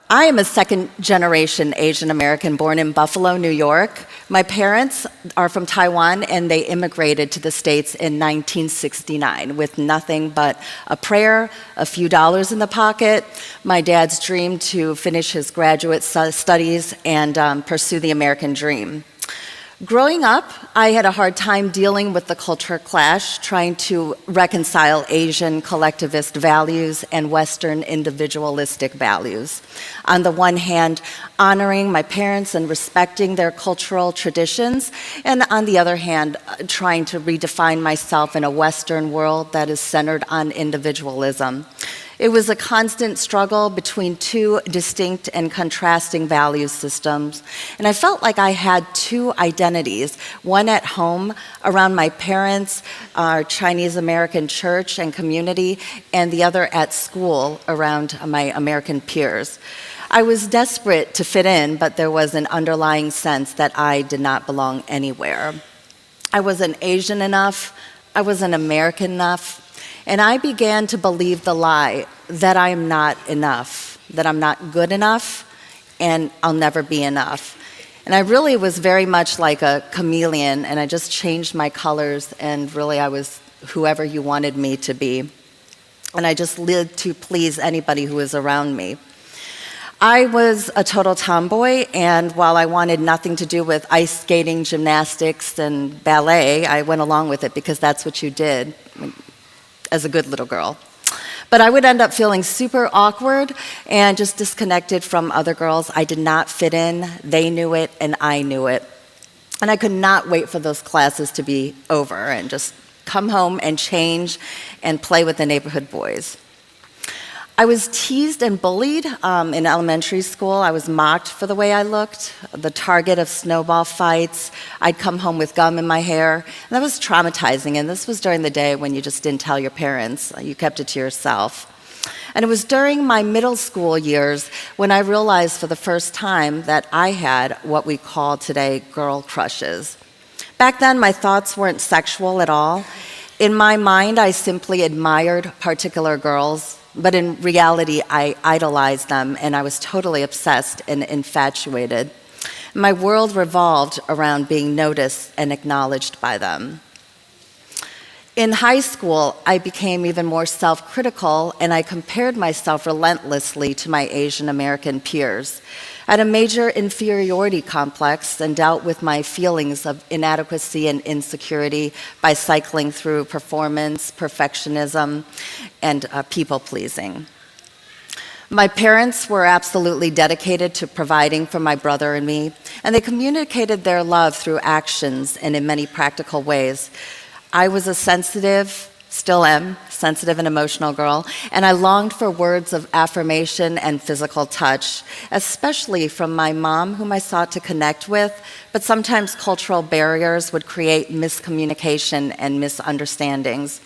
I am a second-generation Asian American born in Buffalo, New York. My parents are from Taiwan, and they immigrated to the States in 1969 with nothing but a prayer, a few dollars in the pocket, my dad's dream to finish his graduate studies and pursue the American dream. Growing up, I had a hard time dealing with the culture clash, trying to reconcile Asian collectivist values and Western individualistic values. On the one hand, honoring my parents and respecting their cultural traditions, and on the other hand, trying to redefine myself in a Western world that is centered on individualism. It was a constant struggle between two distinct and contrasting value systems, and I felt like I had two identities, one at home around my parents, our Chinese American church and community, and the other at school around my American peers. I was desperate to fit in, but there was an underlying sense that I did not belong anywhere. I wasn't Asian enough, I wasn't American enough, and I began to believe the lie that I am not enough, that I'm not good enough, and I'll never be enough. And I really was very much like a chameleon, and I just changed my colors, and really I was whoever you wanted me to be. And I just lived to please anybody who was around me. I was a total tomboy, and while I wanted nothing to do with ice skating, gymnastics, and ballet, I went along with it because that's what you did as a good little girl. But I would end up feeling super awkward and just disconnected from other girls. I did not fit in, they knew it, and I knew it. And I could not wait for those classes to be over and just come home and change and play with the neighborhood boys. I was teased and bullied in elementary school. I was mocked for the way I looked, the target of snowball fights. I'd come home with gum in my hair. And that was traumatizing, and this was during the day when you just didn't tell your parents. You kept it to yourself. And it was during my middle school years when I realized for the first time that I had what we call today girl crushes. Back then, my thoughts weren't sexual at all. In my mind, I simply admired particular girls, but in reality, I idolized them, and I was totally obsessed and infatuated. My world revolved around being noticed and acknowledged by them. In high school, I became even more self-critical, and I compared myself relentlessly to my Asian American peers. I had a major inferiority complex and dealt with my feelings of inadequacy and insecurity by cycling through performance, perfectionism, and people-pleasing. My parents were absolutely dedicated to providing for my brother and me, and they communicated their love through actions and in many practical ways. I was a sensitive, still am, sensitive and emotional girl, and I longed for words of affirmation and physical touch, especially from my mom, whom I sought to connect with, but sometimes cultural barriers would create miscommunication and misunderstandings.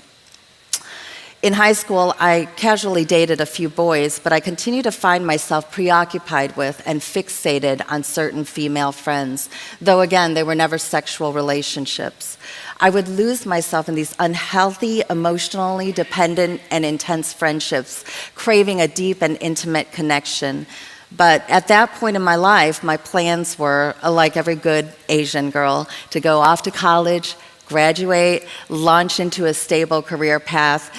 In high school, I casually dated a few boys, but I continued to find myself preoccupied with and fixated on certain female friends, though again, they were never sexual relationships. I would lose myself in these unhealthy, emotionally dependent, and intense friendships, craving a deep and intimate connection. But at that point in my life, my plans were, like every good Asian girl, to go off to college, graduate, launch into a stable career path,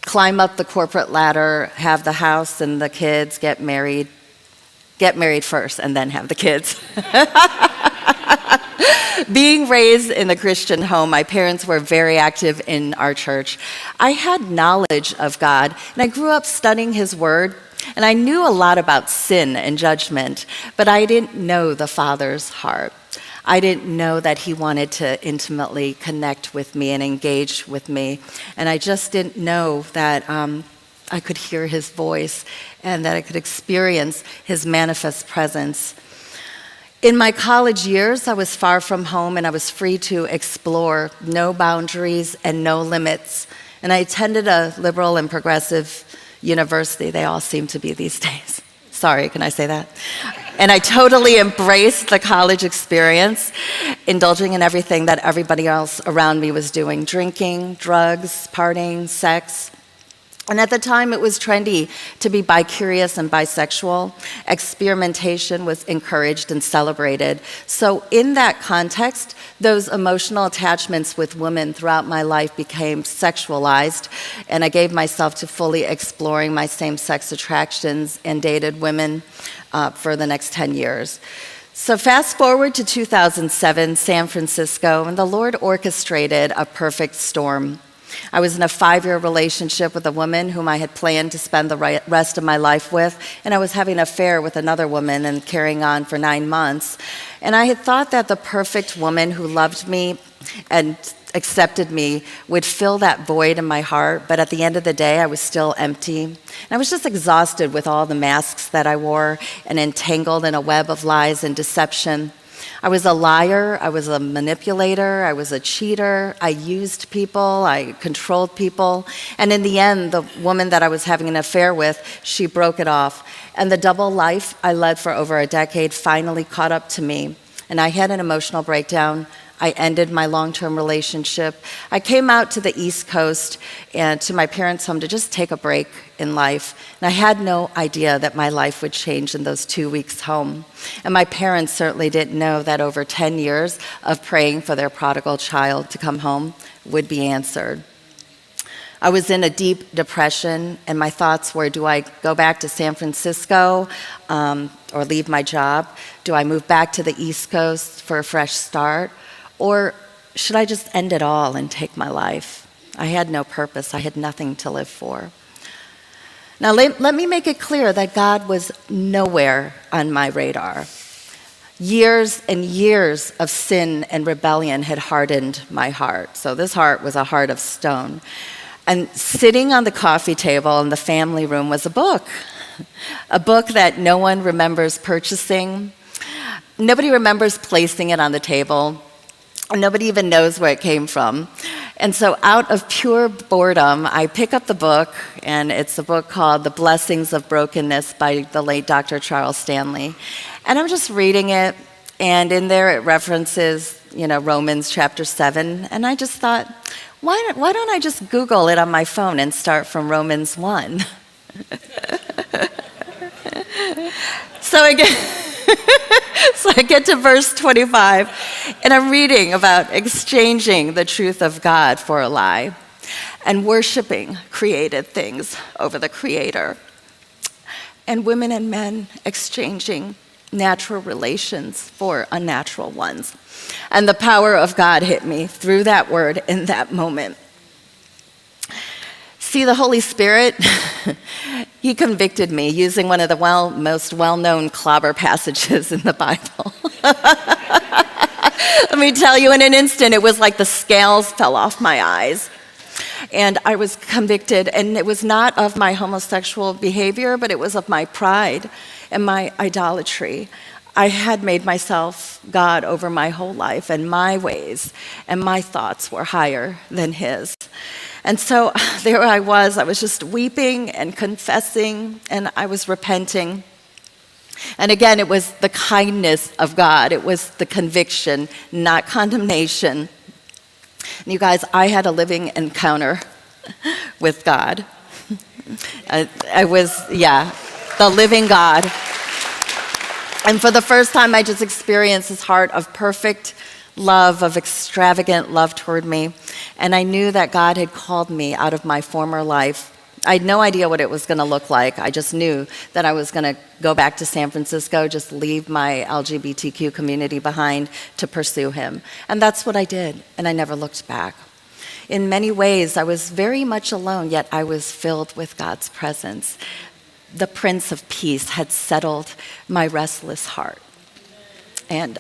climb up the corporate ladder, have the house and the kids, get married first, and then have the kids. Being raised in a Christian home, my parents were very active in our church. I had knowledge of God, and I grew up studying His Word, and I knew a lot about sin and judgment, but I didn't know the Father's heart. I didn't know that He wanted to intimately connect with me and engage with me, and I just didn't know that I could hear His voice and that I could experience His manifest presence. In my college years, I was far from home and I was free to explore, no boundaries and no limits. And I attended a liberal and progressive university. They all seem to be these days. Sorry, can I say that? And I totally embraced the college experience, indulging in everything that everybody else around me was doing: drinking, drugs, partying, sex. And at the time, it was trendy to be bi-curious and bisexual. Experimentation was encouraged and celebrated. So in that context, those emotional attachments with women throughout my life became sexualized, and I gave myself to fully exploring my same-sex attractions and dated women for the next 10 years. So fast forward to 2007, San Francisco, and the Lord orchestrated a perfect storm. I was in a 5-year relationship with a woman whom I had planned to spend the rest of my life with, and I was having an affair with another woman and carrying on for 9 months. And I had thought that the perfect woman who loved me and accepted me would fill that void in my heart, but at the end of the day, I was still empty. And I was just exhausted with all the masks that I wore and entangled in a web of lies and deception. I was a liar, I was a manipulator, I was a cheater, I used people, I controlled people, and in the end, the woman that I was having an affair with, she broke it off. And the double life I led for over a decade finally caught up to me, and I had an emotional breakdown. I ended my long-term relationship. I came out to the East Coast and to my parents' home to just take a break in life. And I had no idea that my life would change in those 2 weeks home. And my parents certainly didn't know that over 10 years of praying for their prodigal child to come home would be answered. I was in a deep depression, and my thoughts were, do I go back to San Francisco or leave my job? Do I move back to the East Coast for a fresh start? Or should I just end it all and take my life? I had no purpose. I had nothing to live for. Now, let me make it clear that God was nowhere on my radar. Years and years of sin and rebellion had hardened my heart. So this heart was a heart of stone. And sitting on the coffee table in the family room was a book that no one remembers purchasing. Nobody remembers placing it on the table. Nobody even knows where it came from. And so out of pure boredom, I pick up the book, and it's a book called The Blessings of Brokenness by the late Dr. Charles Stanley. And I'm just reading it, and in there it references, Romans chapter 7. And I just thought, why don't I just Google it on my phone and start from Romans 1? So I get to verse 25, and I'm reading about exchanging the truth of God for a lie and worshiping created things over the Creator, and women and men exchanging natural relations for unnatural ones. And the power of God hit me through that word in that moment. See, the Holy Spirit, he convicted me using one of the most well-known clobber passages in the Bible. Let me tell you, in an instant, it was like the scales fell off my eyes. And I was convicted, and it was not of my homosexual behavior, but it was of my pride and my idolatry. I had made myself God over my whole life, and my ways and my thoughts were higher than his. And so there I was just weeping and confessing, and I was repenting. And again, it was the kindness of God. It was the conviction, not condemnation. And you guys, I had a living encounter with God. I was, the living God. And for the first time, I just experienced this heart of perfect love, of extravagant love toward me. And I knew that God had called me out of my former life. I had no idea what it was going to look like. I just knew that I was going to go back to San Francisco, just leave my LGBTQ community behind to pursue him. And that's what I did, and I never looked back. In many ways, I was very much alone, yet I was filled with God's presence. The Prince of Peace had settled my restless heart. And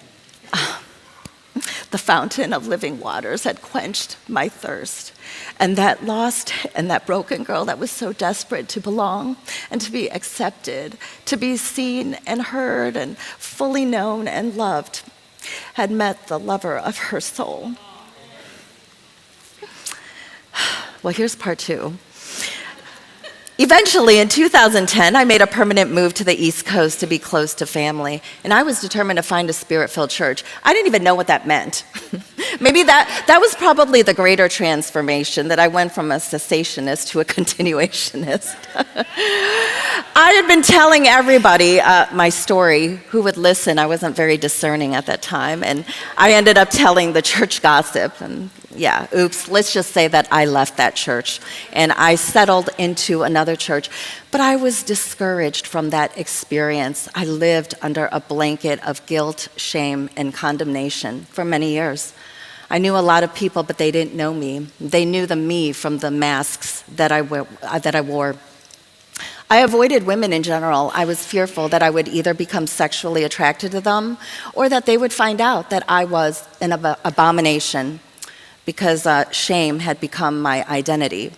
the fountain of living waters had quenched my thirst. And that lost and that broken girl that was so desperate to belong and to be accepted, to be seen and heard and fully known and loved, had met the lover of her soul. Well, here's part 2. Eventually, in 2010, I made a permanent move to the East Coast to be close to family, and I was determined to find a spirit-filled church. I didn't even know what that meant. Maybe that was probably the greater transformation, that I went from a cessationist to a continuationist. I had been telling everybody my story who would listen. I wasn't very discerning at that time, and I ended up telling the church gossip. And yeah, oops, let's just say that I left that church and I settled into another church. But I was discouraged from that experience. I lived under a blanket of guilt, shame, and condemnation for many years. I knew a lot of people, but they didn't know me. They knew the me from the masks that I wore. I avoided women in general. I was fearful that I would either become sexually attracted to them or that they would find out that I was an abomination, because shame had become my identity.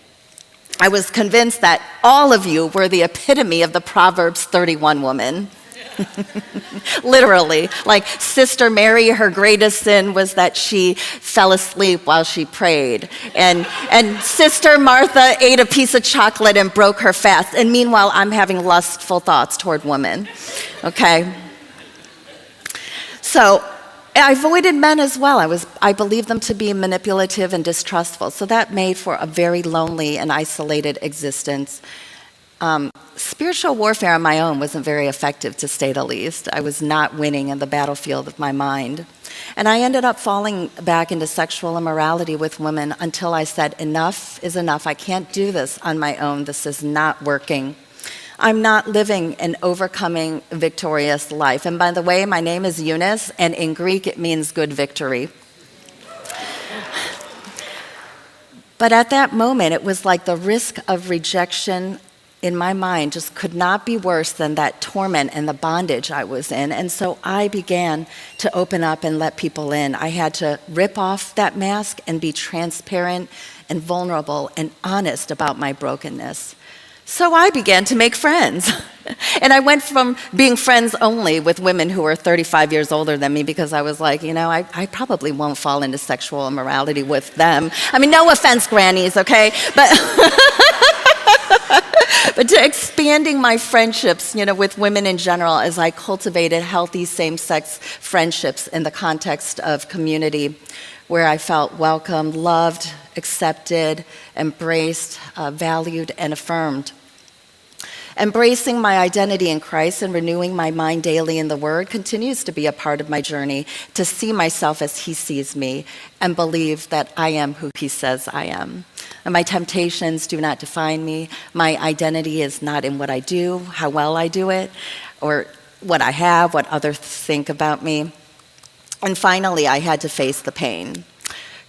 I was convinced that all of you were the epitome of the Proverbs 31 woman. Literally, like Sister Mary, her greatest sin was that she fell asleep while she prayed. And Sister Martha ate a piece of chocolate and broke her fast. And meanwhile, I'm having lustful thoughts toward women, okay? So I avoided men as well. I believed them to be manipulative and distrustful. So that made for a very lonely and isolated existence. Spiritual warfare on my own wasn't very effective, to say the least. I was not winning in the battlefield of my mind. And I ended up falling back into sexual immorality with women until I said, enough is enough. I can't do this on my own. This is not working. I'm not living an overcoming, victorious life. And by the way, my name is Eunice, and in Greek it means good victory. But at that moment, it was like the risk of rejection in my mind just could not be worse than that torment and the bondage I was in. And so I began to open up and let people in. I had to rip off that mask and be transparent and vulnerable and honest about my brokenness. So I began to make friends. And I went from being friends only with women who were 35 years older than me, because I was like, I probably won't fall into sexual immorality with them. I mean, no offense, grannies, okay? But to expanding my friendships, with women in general, as I cultivated healthy same-sex friendships in the context of community, where I felt welcomed, loved, accepted, embraced, valued, and affirmed. Embracing my identity in Christ and renewing my mind daily in the Word continues to be a part of my journey to see myself as He sees me and believe that I am who He says I am. And my temptations do not define me. My identity is not in what I do, how well I do it, or what I have, what others think about me. And finally, I had to face the pain.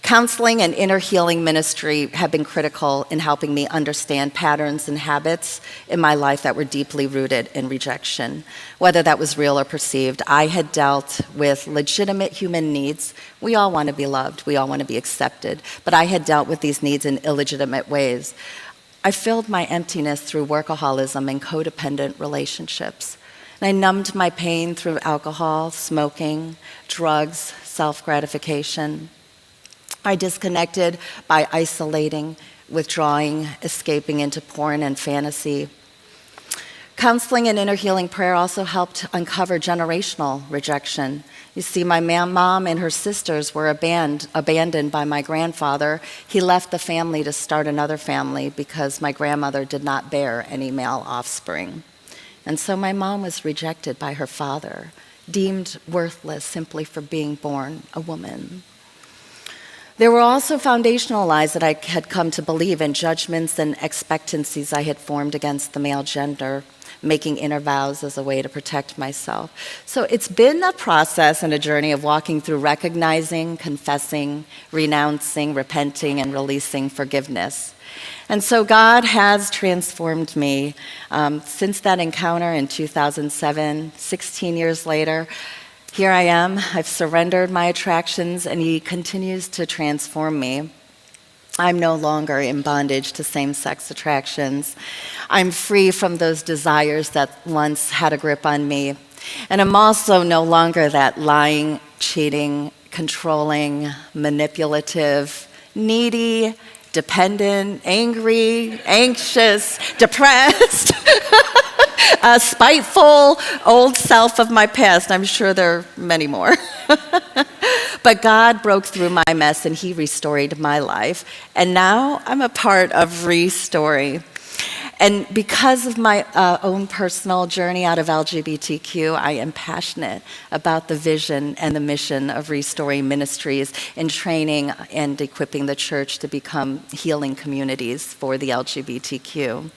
Counseling and inner healing ministry have been critical in helping me understand patterns and habits in my life that were deeply rooted in rejection, whether that was real or perceived. I had dealt with legitimate human needs. We all want to be loved. We all want to be accepted. But I had dealt with these needs in illegitimate ways. I filled my emptiness through workaholism and codependent relationships. And I numbed my pain through alcohol, smoking, drugs, self-gratification. I disconnected by isolating, withdrawing, escaping into porn and fantasy. Counseling and inner healing prayer also helped uncover generational rejection. You see, my mom and her sisters were abandoned by my grandfather. He left the family to start another family because my grandmother did not bear any male offspring. And so my mom was rejected by her father, deemed worthless simply for being born a woman. There were also foundational lies that I had come to believe in, judgments and expectancies I had formed against the male gender, making inner vows as a way to protect myself. So it's been a process and a journey of walking through recognizing, confessing, renouncing, repenting, and releasing forgiveness. And so God has transformed me. Since that encounter in 2007, 16 years later, here I am. I've surrendered my attractions, and He continues to transform me. I'm no longer in bondage to same-sex attractions. I'm free from those desires that once had a grip on me. And I'm also no longer that lying, cheating, controlling, manipulative, needy, dependent, angry, anxious, depressed, A spiteful old self of my past. I'm sure there are many more. But God broke through my mess and He restored my life. And now I'm a part of Restory. And because of my own personal journey out of LGBTQ, I am passionate about the vision and the mission of Restoring Ministries in training and equipping the church to become healing communities for the LGBTQ.